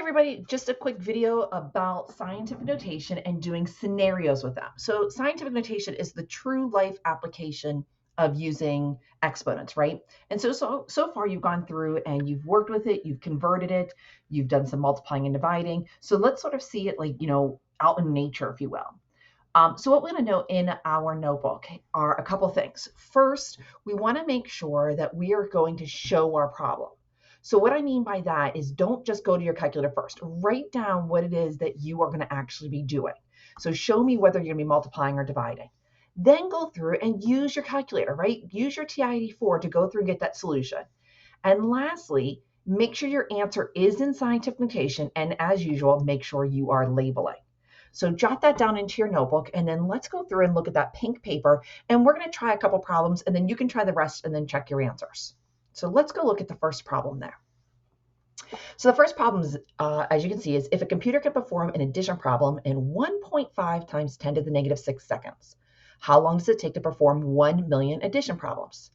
everybody, just a quick video about scientific notation and doing scenarios with them. So scientific notation is the true life application of using exponents, right? And so far you've gone through and you've worked with it, you've converted it, you've done some multiplying and dividing. So let's sort of see it like, out in nature, if you will. So what we're going to know in our notebook are a couple things. First, we want to make sure that we are going to show our problem. So what I mean by that is don't just go to your calculator first. Write down what it is that you are going to actually be doing. So show me whether you're going to be multiplying or dividing. Then go through and use your calculator, right? Use your TI-84 to go through and get that solution. And lastly, make sure your answer is in scientific notation. And as usual, make sure you are labeling. So jot that down into your notebook, and then let's go through and look at that pink paper, and we're going to try a couple problems, and then you can try the rest and then check your answers. So let's go look at the first problem there. So the first problem is, as you can see, is if a computer can perform an addition problem in 1.5 times 10 to the negative 6 seconds, how long does it take to perform 1 million addition problems?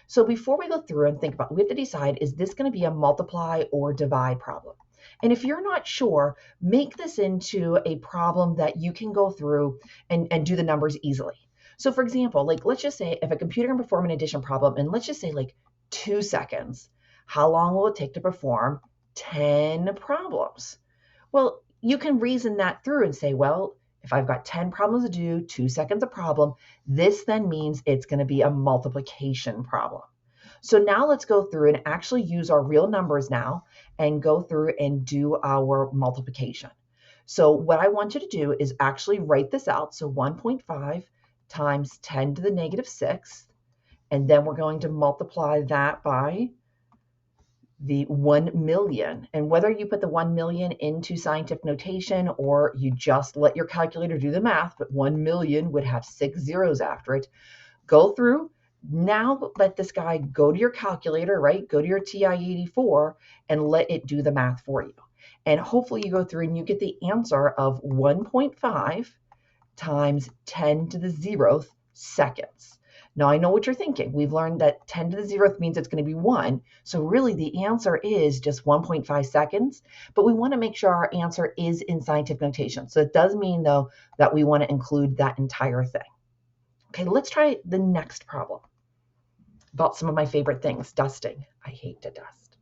So before we go through and think about it, we have to decide, is this going to be a multiply or divide problem? And if you're not sure, make this into a problem that you can go through and do the numbers easily. So for example, like let's just say if a computer can perform an addition problem, and let's just say like 2 seconds, how long will it take to perform 10 problems? Well, you can reason that through and say, well, if I've got 10 problems to do, 2 seconds a problem, this then means it's going to be a multiplication problem. So now let's go through and actually use our real numbers now and go through and do our multiplication. So what I want you to do is actually write this out. So 1.5 times 10 to the negative 6, and then we're going to multiply that by the 1 million. And whether you put the 1 million into scientific notation or you just let your calculator do the math, but 1 million would have 6 zeros after it, go through. Now let this guy go to your calculator, right? Go to your TI-84 and let it do the math for you. And hopefully you go through and you get the answer of 1.5 times 10 to the 0th seconds. Now I know what you're thinking. We've learned that 10 to the 0th means it's going to be 1. So really the answer is just 1.5 seconds, but we want to make sure our answer is in scientific notation. So it does mean though that we want to include that entire thing. Okay, let's try the next problem about some of my favorite things, dusting. I hate to dust.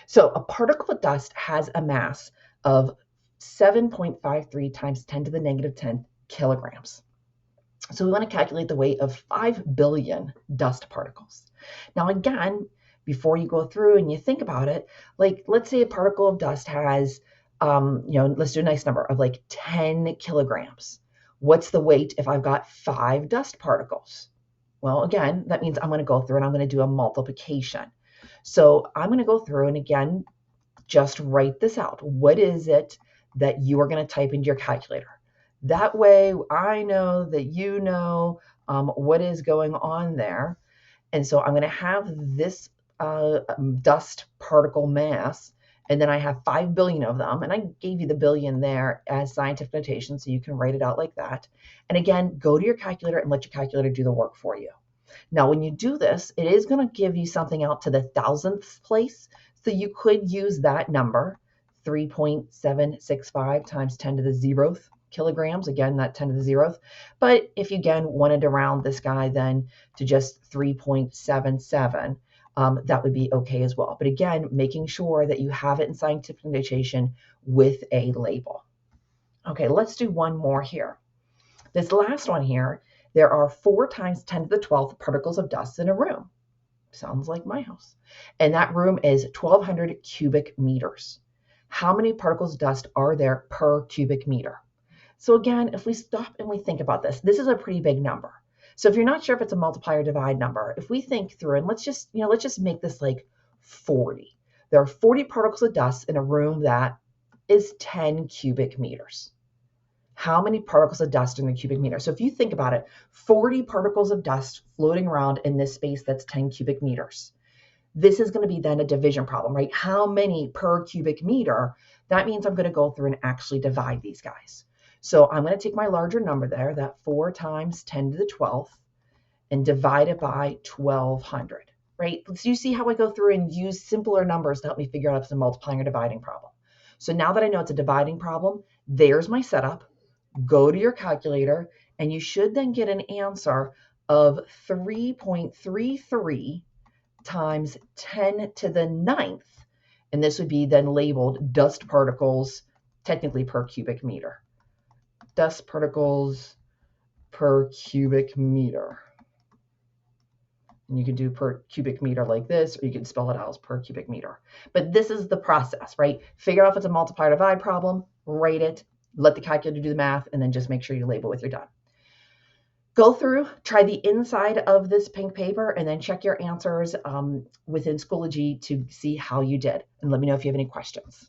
So a particle of dust has a mass of 7.53 times 10 to the negative 10 kilograms. So we want to calculate the weight of 5 billion dust particles. Now again, before you go through and you think about it, like let's say a particle of dust has, let's do a nice number of like 10 kilograms. What's the weight if I've got 5 dust particles? Well, again, that means I'm going to go through and I'm going to do a multiplication. So I'm going to go through and again, just write this out. What is it that you are going to type into your calculator? That way I know that you know what is going on there. And so I'm going to have this dust particle mass, and then I have 5 billion of them. And I gave you the billion there as scientific notation, so you can write it out like that. And again, go to your calculator and let your calculator do the work for you. Now, when you do this, it is going to give you something out to the thousandth place. So you could use that number, 3.765 times 10 to the 0th kilograms. Again, that 10 to the 0th. But if you, again, wanted to round this guy then to just 3.77, that would be okay as well. But again, making sure that you have it in scientific notation with a label. Okay, let's do one more here. This last one here, there are 4 times 10 to the 12th particles of dust in a room. Sounds like my house. And that room is 1,200 cubic meters. How many particles of dust are there per cubic meter? So again, if we stop and we think about this, this is a pretty big number. So if you're not sure if it's a multiply or divide number, if we think through and let's just make this like 40. There are 40 particles of dust in a room that is 10 cubic meters. How many particles of dust in the cubic meter? So if you think about it, 40 particles of dust floating around in this space that's 10 cubic meters. This is going to be then a division problem, right? How many per cubic meter? That means I'm going to go through and actually divide these guys. So I'm going to take my larger number there, that 4 times 10 to the 12th, and divide it by 1,200, right? So you see how I go through and use simpler numbers to help me figure out if it's a multiplying or dividing problem. So now that I know it's a dividing problem, there's my setup. Go to your calculator, and you should then get an answer of 3.33 times 10 to the ninth. And this would be then labeled dust particles, technically per cubic meter. Dust particles per cubic meter. And you can do per cubic meter like this, or you can spell it out as per cubic meter. But this is the process, right? Figure out if it's a multiply or divide problem, write it, let the calculator do the math, and then just make sure you label with your done. Go through, try the inside of this pink paper, and then check your answers within Schoology to see how you did. And let me know if you have any questions.